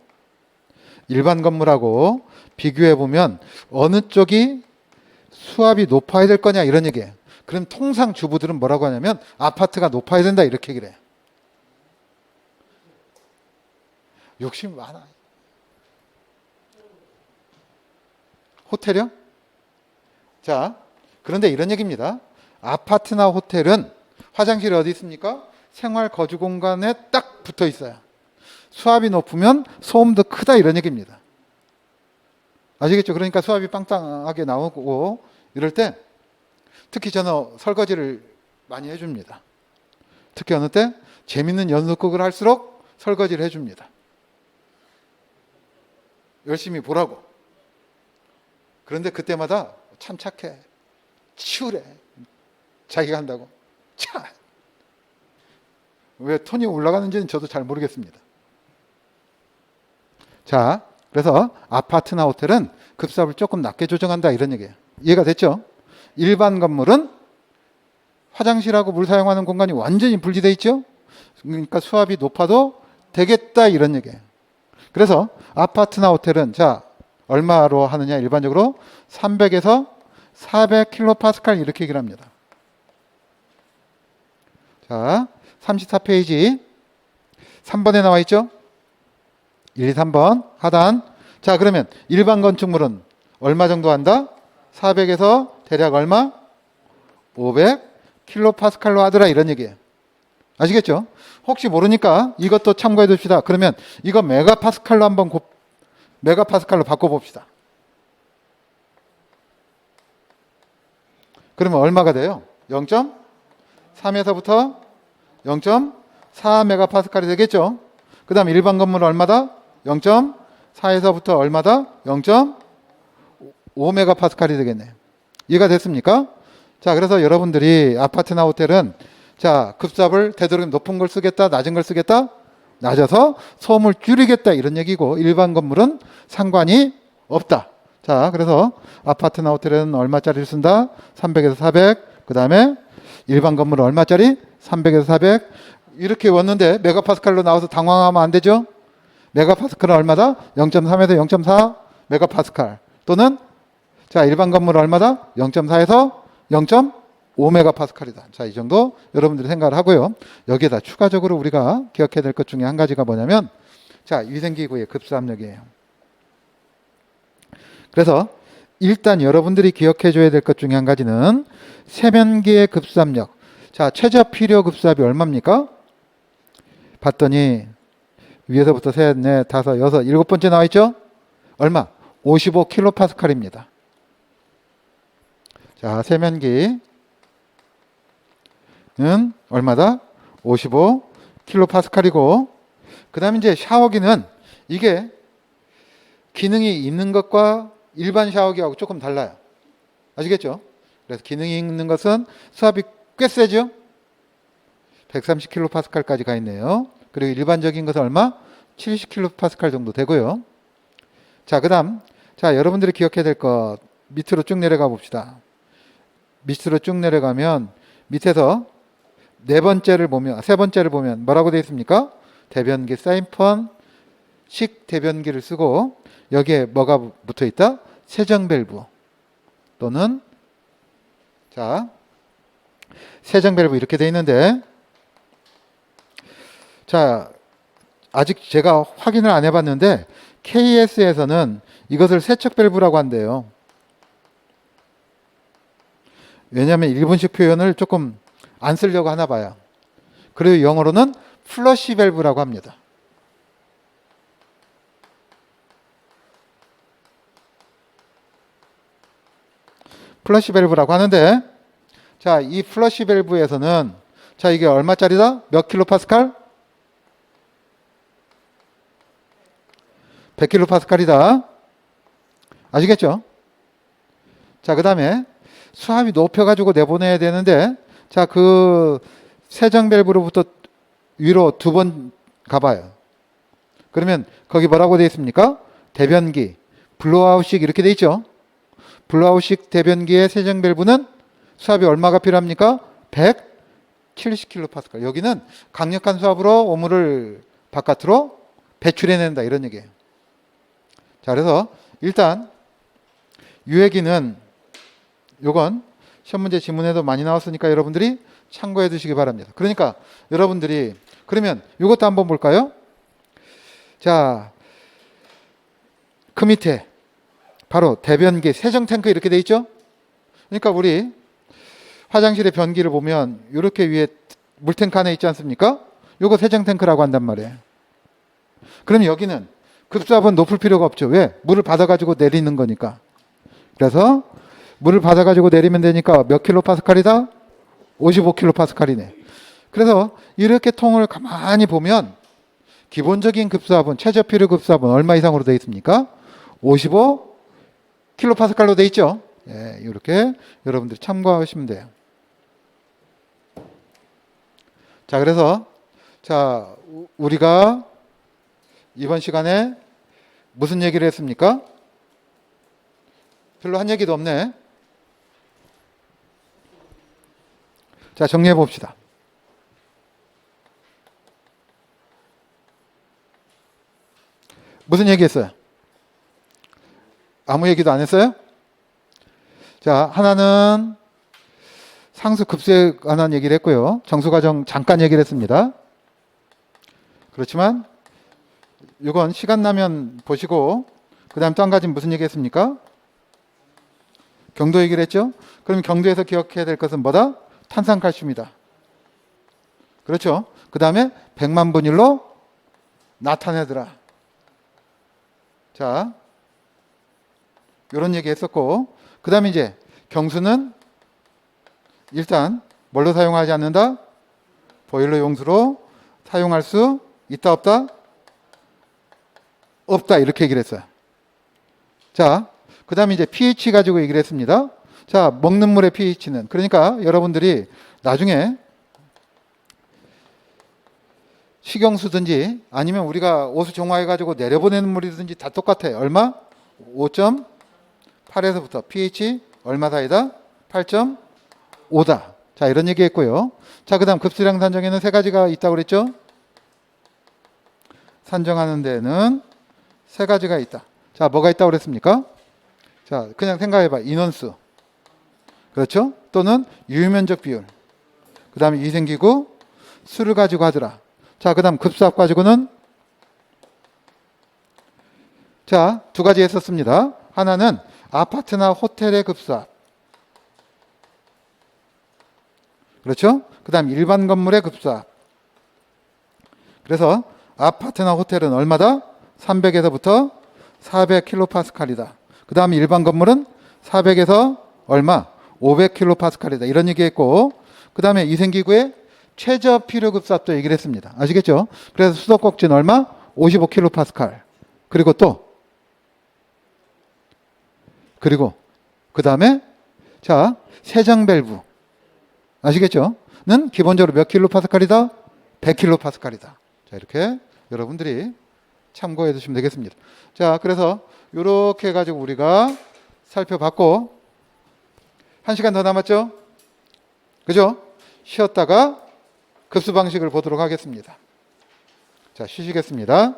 일반 건물하고 비교해 보면 어느 쪽이 수압이 높아야 될 거냐 이런 얘기예요. 그럼 통상 주부들은 뭐라고 하냐면 아파트가 높아야 된다 이렇게 얘기를 해요. 욕심 많아. 호텔이요? 자, 그런데 이런 얘기입니다. 아파트나 호텔은 화장실이 어디 있습니까? 생활 거주 공간에 딱 붙어 있어요. 수압이 높으면 소음도 크다 이런 얘기입니다. 아시겠죠? 그러니까 수압이 빵빵하게 나오고 이럴 때 특히 저는 설거지를 많이 해줍니다. 특히 어느 때 재밌는 연속극을 할수록 설거지를 해줍니다. 열심히 보라고. 그런데 그때마다 참 착해. 치우래. 자기가 한다고. 참. 왜 톤이 올라가는지는 저도 잘 모르겠습니다. 자, 그래서 아파트나 호텔은 급수압을 조금 낮게 조정한다 이런 얘기예요. 이해가 됐죠? 일반 건물은 화장실하고 물 사용하는 공간이 완전히 분리되어 있죠? 그러니까 수압이 높아도 되겠다 이런 얘기예요. 그래서 아파트나 호텔은 자, 얼마로 하느냐 일반적으로 300에서 400kPa 이렇게 얘기를 합니다. 자, 34페이지 3번에 나와 있죠? 1, 2, 3번 하단. 자, 그러면 일반 건축물은 얼마 정도 한다? 400에서 대략 얼마? 500kPa로 하더라 이런 얘기예요. 아시겠죠? 혹시 모르니까 이것도 참고해 둡시다. 그러면 이거 메가파스칼로 한번 메가파스칼로 바꿔봅시다. 그러면 얼마가 돼요? 0.3에서부터 0.4메가파스칼이 되겠죠? 그 다음 일반 건물은 얼마다? 0.4에서부터 얼마다? 0.5메가파스칼이 되겠네요. 이해가 됐습니까? 자, 그래서 여러분들이 아파트나 호텔은 자, 급수압을 되도록 높은 걸 쓰겠다, 낮은 걸 쓰겠다, 낮아서 소음을 줄이겠다 이런 얘기고 일반 건물은 상관이 없다. 자, 그래서 아파트나 호텔은 얼마짜리를 쓴다? 300에서 400. 그 다음에 일반 건물은 얼마짜리? 300에서 400. 이렇게 왔는데 메가파스칼로 나와서 당황하면 안 되죠? 메가파스칼은 얼마다? 0.3에서 0.4 메가파스칼. 또는 자, 일반 건물은 얼마다? 0.4에서 0.5 메가파스칼이다. 자, 이 정도 여러분들이 생각을 하고요. 여기에다 추가적으로 우리가 기억해야 될 것 중에 한 가지가 뭐냐면 자, 위생기구의 급수압력이에요. 그래서 일단 여러분들이 기억해 줘야 될 것 중에 한 가지는 세면기의 급수압력. 자, 최저 필요 급수압이 얼마입니까? 봤더니 위에서부터 셋, 넷, 다섯, 여섯, 일곱 번째 나와 있죠? 얼마? 55kPa입니다. 자, 세면기는 얼마다? 55kPa이고 그 다음에 이제 샤워기는 이게 기능이 있는 것과 일반 샤워기하고 조금 달라요. 아시겠죠? 그래서 기능이 있는 것은 수압이 꽤 세죠? 130kPa까지 가 있네요. 그리고 일반적인 것은 얼마? 70kPa 정도 되고요. 자, 그 다음 자, 여러분들이 기억해야 될 것 밑으로 쭉 내려가 봅시다. 밑으로 쭉 내려가면 밑에서 세 번째를 보면 뭐라고 되어 있습니까? 대변기 사인펀 식 대변기를 쓰고 여기에 뭐가 붙어 있다? 세정 밸브 또는 자, 세정 밸브 이렇게 되어 있는데 자, 아직 제가 확인을 안 해봤는데 KS에서는 이것을 세척 밸브라고 한대요. 왜냐하면 일본식 표현을 조금 안 쓰려고 하나 봐요. 그리고 영어로는 플러시 밸브라고 합니다. 플러시 밸브라고 하는데, 자, 이 플러시 밸브에서는, 자, 이게 얼마짜리다? 몇 킬로파스칼? 100킬로파스칼이다. 아시겠죠? 자, 그 다음에 수압이 높여가지고 내보내야 되는데, 자, 그 세정 밸브로부터 위로 2번 가봐요. 그러면 거기 뭐라고 되어 있습니까? 대변기, 블로아웃식 이렇게 되어 있죠? 블로아웃식 대변기의 세정 밸브는 수압이 얼마가 필요합니까? 170킬로파스칼. 여기는 강력한 수압으로 오물을 바깥으로 배출해낸다 이런 얘기예요. 자, 그래서 일단 유해기는 요건 시험 문제 지문에도 많이 나왔으니까 여러분들이 참고해 두시기 바랍니다. 그러니까 여러분들이 그러면 이것도 한번 볼까요? 자, 그 밑에 바로 대변기, 세정 탱크 이렇게 돼 있죠? 그러니까 우리 화장실의 변기를 보면 이렇게 위에 물탱크 하나 있지 않습니까? 요거 세정 탱크라고 한단 말이에요. 그럼 여기는 급수압은 높일 필요가 없죠. 왜? 물을 받아가지고 내리는 거니까. 그래서 물을 받아가지고 내리면 되니까 몇 킬로파스칼이다? 55킬로파스칼이네. 그래서 이렇게 통을 가만히 보면 기본적인 급수압은, 최저 필요 급수압은 얼마 이상으로 되어 있습니까? 55킬로파스칼로 되어 있죠. 예, 이렇게 여러분들이 참고하시면 돼요. 자, 그래서 자, 우리가 이번 시간에 무슨 얘기를 했습니까? 별로 한 얘기도 없네. 자, 정리해 봅시다. 무슨 얘기 했어요? 아무 얘기도 안 했어요? 자, 하나는 상수 급수에 관한 얘기를 했고요. 정수과정 잠깐 얘기를 했습니다. 그렇지만 이건 시간 나면 보시고, 그 다음 또 한 가지 무슨 얘기 했습니까? 경도 얘기를 했죠? 그럼 경도에서 기억해야 될 것은 뭐다? 탄산칼슘이다. 그렇죠? 그 다음에 100만 분율로 나타내더라. 자, 이런 얘기 했었고, 그 다음에 이제 경수는 일단 뭘로 사용하지 않는다? 보일러 용수로 사용할 수 있다 없다? 없다 이렇게 얘기를 했어요. 자, 그 다음에 이제 pH 가지고 얘기를 했습니다. 자, 먹는 물의 pH는, 그러니까 여러분들이 나중에 식용수든지 아니면 우리가 오수 정화해 가지고 내려보내는 물이든지 다 똑같아요. 얼마? 5.8에서부터 pH 얼마 사이다? 8.5다. 자, 이런 얘기 했고요. 자, 그 다음 급수량 산정에는 세 가지가 있다고 그랬죠? 산정하는 데는 세 가지가 있다. 자, 뭐가 있다고 그랬습니까? 자, 그냥 생각해봐. 인원수. 그렇죠? 또는 유면적 비율. 그 다음에 위생기구, 수를 가지고 하더라. 자, 그 다음 급수압 가지고는 자, 두 가지 했었습니다. 하나는 아파트나 호텔의 급수압. 그렇죠? 그 다음 일반 건물의 급수압. 그래서 아파트나 호텔은 얼마다? 300에서부터 400킬로파스칼이다. 그 다음 일반 건물은 400에서 얼마? 500킬로파스칼이다. 이런 얘기했고, 그 다음에 위생기구의 최저 필요 급수압도 얘기를 했습니다. 아시겠죠? 그래서 수도꼭지는 얼마? 55킬로파스칼. 그리고 그 다음에 자, 세정 밸브. 아시겠죠? 는 기본적으로 몇 킬로파스칼이다? 100킬로파스칼이다. 자, 이렇게 여러분들이 참고해 두시면 되겠습니다. 자, 그래서 이렇게 해가지고 우리가 살펴봤고, 1시간 더 남았죠? 그죠? 쉬었다가 급수 방식을 보도록 하겠습니다. 자, 쉬시겠습니다.